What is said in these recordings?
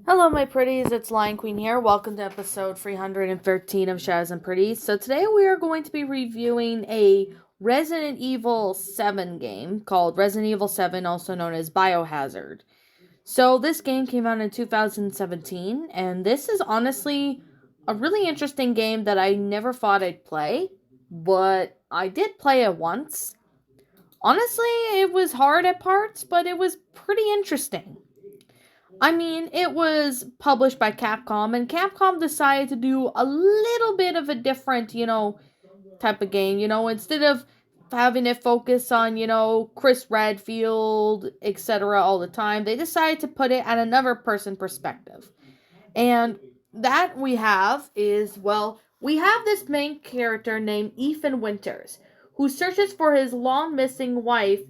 Hello, my pretties. It's Lion Queen here. Welcome to episode 313 of Shadows and Pretties. So, today we are going to be reviewing a Resident Evil 7 game called Resident Evil 7, also known as Biohazard. So, this game came out in 2017, and this is honestly a really interesting game that I never thought I'd play, but I did play it once. Honestly, it was hard at parts, but it was pretty interesting. I mean, it was published by Capcom, and Capcom decided to do a little bit of a different, type of game. Instead of having it focus on, Chris Redfield, etc., all the time, they decided to put it at another person perspective. And that we have this main character named Ethan Winters, who searches for his long missing wife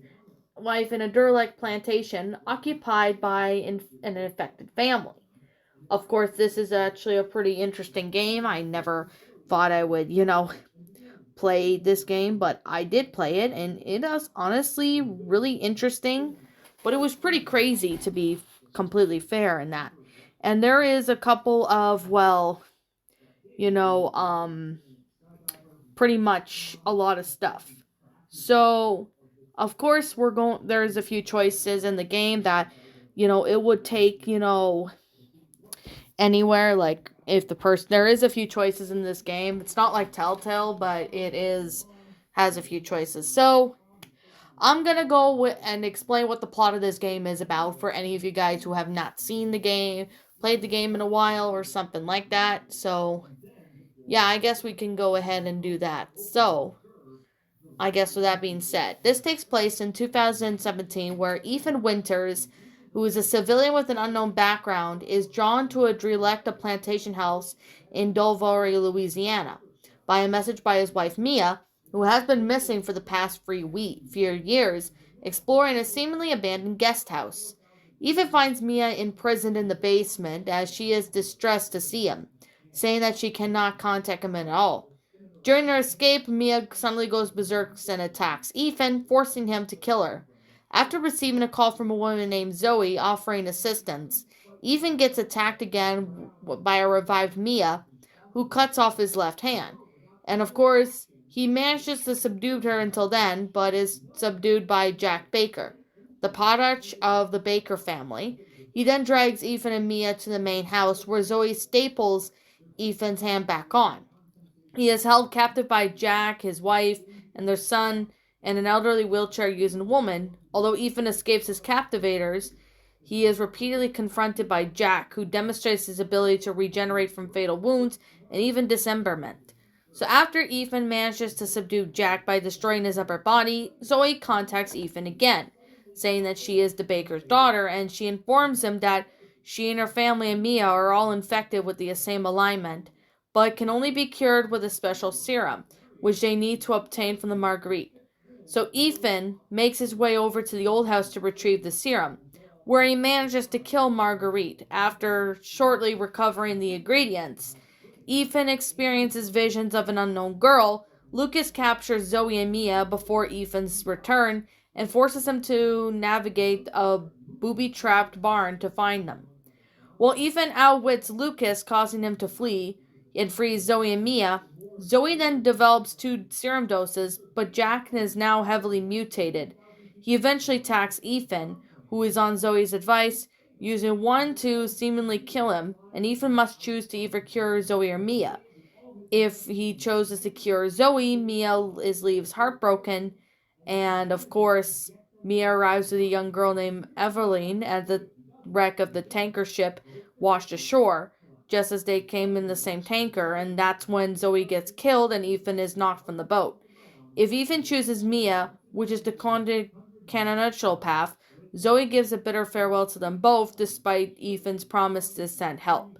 in a derelict plantation occupied by an infected family. Of course, this is actually a pretty interesting game. I never thought I would, play this game, but I did play it, and it is honestly really interesting. But it was pretty crazy, to be completely fair in that. And there is a couple of, you know, um, pretty much a lot of stuff. So, of course, there's a few choices in the game that, it would take, anywhere. Like, if there is a few choices in this game. It's not like Telltale, but has a few choices. So, I'm gonna and explain what the plot of this game is about for any of you guys who have not seen the game, played the game in a while, or something like that. So, yeah, I guess we can go ahead and do that. So, I guess with that being said, this takes place in 2017, where Ethan Winters, who is a civilian with an unknown background, is drawn to a derelict plantation house in Dolvary, Louisiana, by a message by his wife Mia, who has been missing for the past few years, exploring a seemingly abandoned guest house. Ethan finds Mia imprisoned in the basement as she is distressed to see him, saying that she cannot contact him at all. During their escape, Mia suddenly goes berserk and attacks Ethan, forcing him to kill her. After receiving a call from a woman named Zoe offering assistance, Ethan gets attacked again by a revived Mia, who cuts off his left hand. And of course, he manages to subdue her until then, but is subdued by Jack Baker, the patriarch of the Baker family. He then drags Ethan and Mia to the main house, where Zoe staples Ethan's hand back on. He is held captive by Jack, his wife, and their son, and an elderly wheelchair using woman. Although Ethan escapes his captivators, he is repeatedly confronted by Jack, who demonstrates his ability to regenerate from fatal wounds and even dismemberment. So after Ethan manages to subdue Jack by destroying his upper body, Zoe contacts Ethan again, saying that she is the baker's daughter, and she informs him that she and her family and Mia are all infected with the same alignment, but can only be cured with a special serum, which they need to obtain from the Marguerite. So Ethan makes his way over to the old house to retrieve the serum, where he manages to kill Marguerite. After shortly recovering the ingredients, Ethan experiences visions of an unknown girl. Lucas captures Zoe and Mia before Ethan's return and forces him to navigate a booby-trapped barn to find them. While Ethan outwits Lucas, causing him to flee, and frees Zoe and Mia, Zoe then develops two serum doses, but Jack is now heavily mutated. He eventually attacks Ethan, who is on Zoe's advice, using one to seemingly kill him, and Ethan must choose to either cure Zoe or Mia. If he chooses to cure Zoe, Mia leaves heartbroken, and of course, Mia arrives with a young girl named Evelyn at the wreck of the tanker ship washed ashore, just as they came in the same tanker, and that's when Zoe gets killed and Ethan is knocked from the boat. If Ethan chooses Mia, which is the canonical path, Zoe gives a bitter farewell to them both, despite Ethan's promise to send help.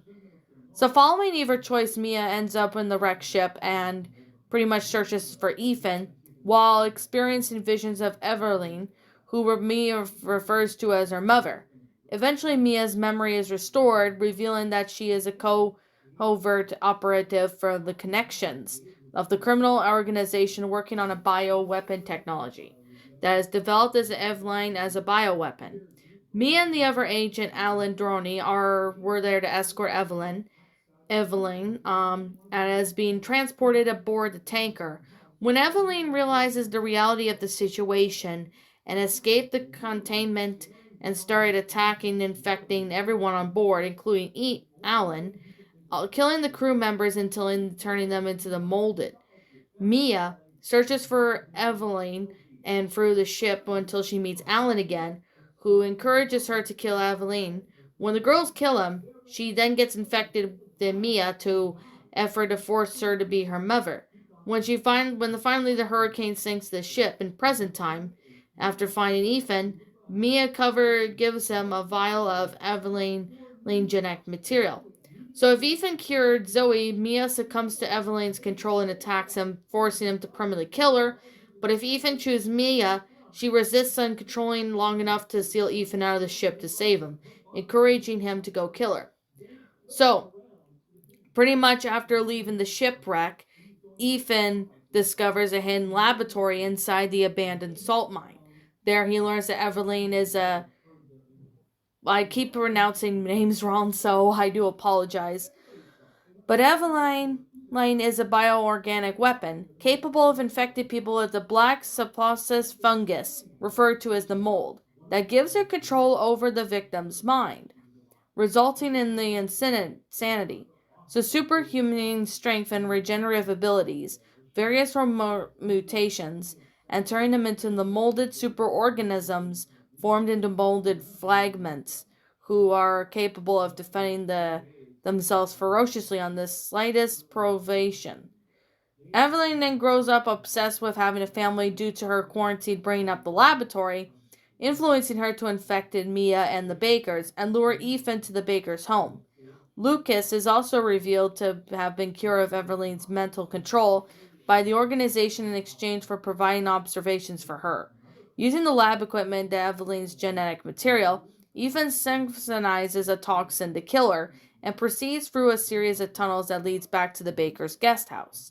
So following either choice, Mia ends up in the wrecked ship and pretty much searches for Ethan, while experiencing visions of Evelyn, who Mia refers to as her mother. Eventually, Mia's memory is restored, revealing that she is a covert operative for the Connections of the criminal organization working on a bioweapon technology that is developed as Evelyn as a bioweapon. Mia and the other agent, Alan Droney, were there to escort Evelyn, and is being transported aboard the tanker. When Evelyn realizes the reality of the situation and escaped the containment and started attacking and infecting everyone on board, including Alan, killing the crew members until turning them into the molded. Mia searches for Evelyn and through the ship until she meets Alan again, who encourages her to kill Evelyn. When the girls kill him, she then gets infected with Mia to effort to force her to be her mother. Finally the hurricane sinks the ship in present time, after finding Ethan, Mia cover gives him a vial of Evelyn genetic material. So if Ethan cured Zoe, Mia succumbs to Evelyn's control and attacks him, forcing him to permanently kill her. But if Ethan chooses Mia, she resists uncontrolling long enough to steal Ethan out of the ship to save him, encouraging him to go kill her. So, pretty much after leaving the shipwreck, Ethan discovers a hidden laboratory inside the abandoned salt mine. There he learns that Evelyn is a... I keep pronouncing names wrong, so I do apologize. But Eveline is a bioorganic weapon capable of infecting people with the black subplosis fungus, referred to as the mold, that gives her control over the victim's mind, resulting in the insanity. So superhuman strength and regenerative abilities, various mutations, and turning them into the molded superorganisms formed into molded fragments, who are capable of defending themselves ferociously on the slightest provocation. Evelyn then grows up obsessed with having a family due to her quarantine bringing up the laboratory, influencing her to infect Mia and the Bakers and lure Ethan to the Bakers' home. Lucas is also revealed to have been cured of Evelyn's mental control by the organization in exchange for providing observations for her. Using the lab equipment to Evelyn's genetic material, Ethan synthesizes a toxin to kill her and proceeds through a series of tunnels that leads back to the Baker's guest house,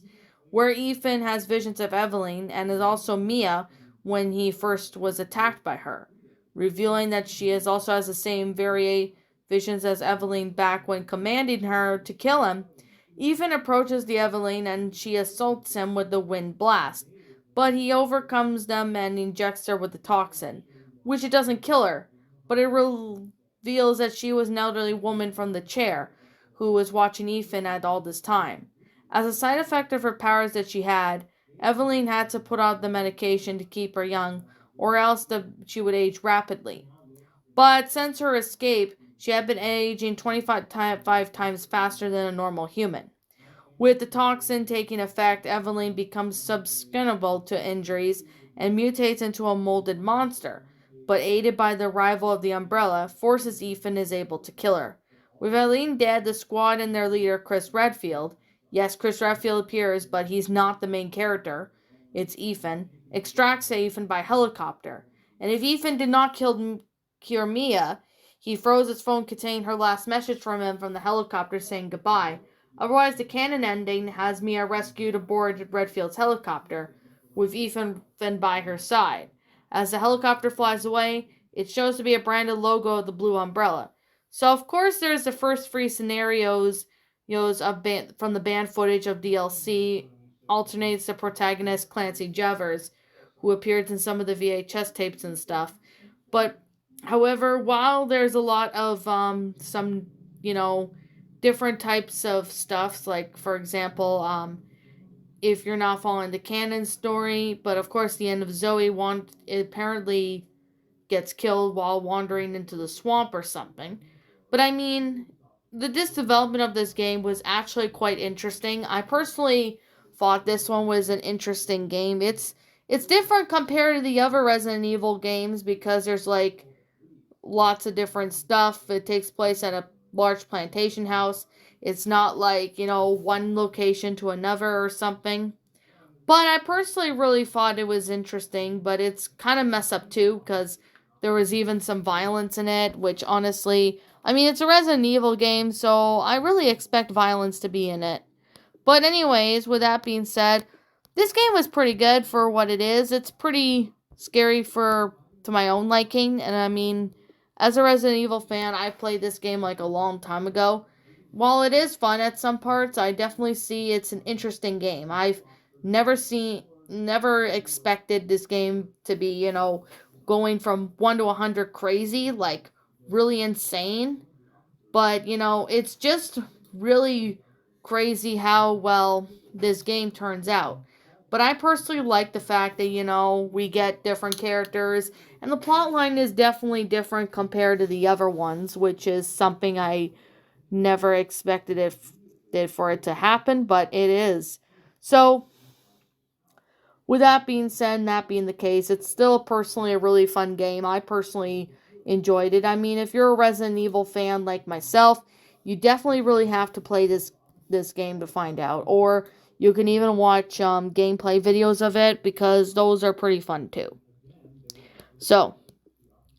where Ethan has visions of Evelyn and is also Mia when he first was attacked by her, revealing that she also has the same visions as Evelyn back when commanding her to kill him. Ethan approaches the Evelyn and she assaults him with the wind blast, but he overcomes them and injects her with the toxin, which it doesn't kill her, but it reveals that she was an elderly woman from the chair who was watching Ethan at all this time. As a side effect of her powers that she had, Evelyn had to put out the medication to keep her young, or else she would age rapidly. But since her escape, she had been aging 25 times faster than a normal human. With the toxin taking effect, Evelyn becomes susceptible to injuries and mutates into a molded monster, but aided by the arrival of the Umbrella, forces Ethan is able to kill her. With Eileen dead, the squad and their leader, Chris Redfield, yes, Chris Redfield appears, but he's not the main character, it's Ethan, extracts Ethan by helicopter. And if Ethan did not cure Mia, he throws his phone containing her last message from him from the helicopter saying goodbye. Otherwise, the canon ending has Mia rescued aboard Redfield's helicopter, with Ethan by her side. As the helicopter flies away, it shows to be a branded logo of the blue umbrella. So, of course, there's the first three scenarios from the band footage of DLC, alternates the protagonist Clancy Jevers, who appeared in some of the VHS tapes and stuff. But, however, while there's a lot of some, different types of stuff, like, for example, if you're not following the canon story, but of course the end of Zoe apparently gets killed while wandering into the swamp or something. But I mean, this development of this game was actually quite interesting. I personally thought this one was an interesting game. It's different compared to the other Resident Evil games because there's like lots of different stuff. It takes place at a large plantation house. It's not like, one location to another or something. But I personally really thought it was interesting, but it's kind of messed up too, because there was even some violence in it, which honestly, I mean, it's a Resident Evil game, so I really expect violence to be in it. But anyways, with that being said, this game was pretty good for what it is. It's pretty scary to my own liking, and I mean, As a Resident Evil fan, I played this game like a long time ago. While it is fun at some parts, I definitely see it's an interesting game. I've never expected this game to be, going from 1 to 100 crazy, like really insane. But, it's just really crazy how well this game turns out. But I personally like the fact that, we get different characters, and the plot line is definitely different compared to the other ones, which is something I never expected it for it to happen, but it is. So, with that being said, and that being the case, it's still personally a really fun game. I personally enjoyed it. I mean, if you're a Resident Evil fan like myself, you definitely really have to play this game to find out. Or you can even watch gameplay videos of it, because those are pretty fun too. So,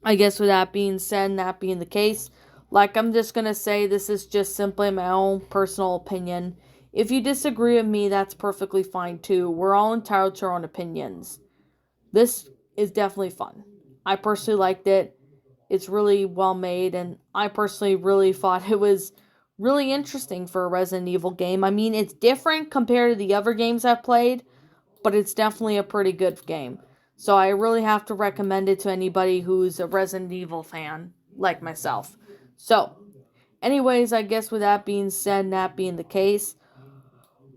I guess with that being said, and that being the case, like I'm just going to say, this is just simply my own personal opinion. If you disagree with me, that's perfectly fine too. We're all entitled to our own opinions. This is definitely fun. I personally liked it. It's really well made, and I personally really thought it was really interesting for a Resident Evil game. I mean, it's different compared to the other games I've played, but it's definitely a pretty good game. So I really have to recommend it to anybody who's a Resident Evil fan, like myself. So, anyways, I guess with that being said, and that being the case,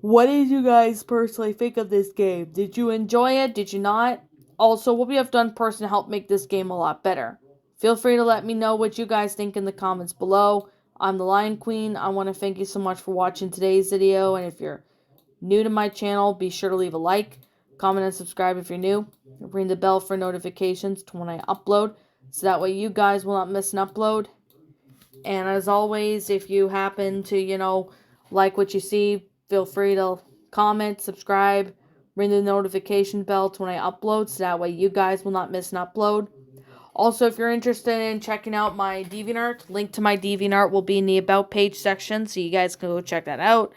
what did you guys personally think of this game? Did you enjoy it? Did you not? Also, what we have done personally to help make this game a lot better. Feel free to let me know what you guys think in the comments below. I'm the Lion Queen. I want to thank you so much for watching today's video, and if you're new to my channel, be sure to leave a like, comment, and subscribe if you're new. Ring the bell for notifications to when I upload, so that way you guys will not miss an upload. And as always, if you happen to, like what you see, feel free to comment, subscribe, ring the notification bell to when I upload, so that way you guys will not miss an upload. Also, if you're interested in checking out my DeviantArt, link to my DeviantArt will be in the About page section, so you guys can go check that out.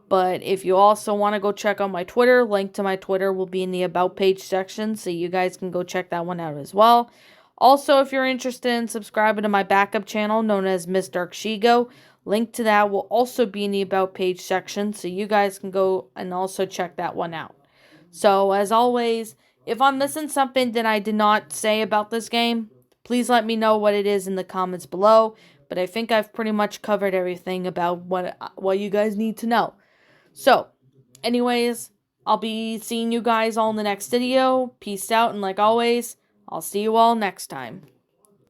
But if you also want to go check out my Twitter, link to my Twitter will be in the About page section, so you guys can go check that one out as well. Also, if you're interested in subscribing to my backup channel known as Miss Dark Shigo, link to that will also be in the About page section, so you guys can go and also check that one out. So, as always, if I'm missing something that I did not say about this game, please let me know what it is in the comments below. But I think I've pretty much covered everything about what you guys need to know. So, anyways, I'll be seeing you guys all in the next video. Peace out, and like always, I'll see you all next time.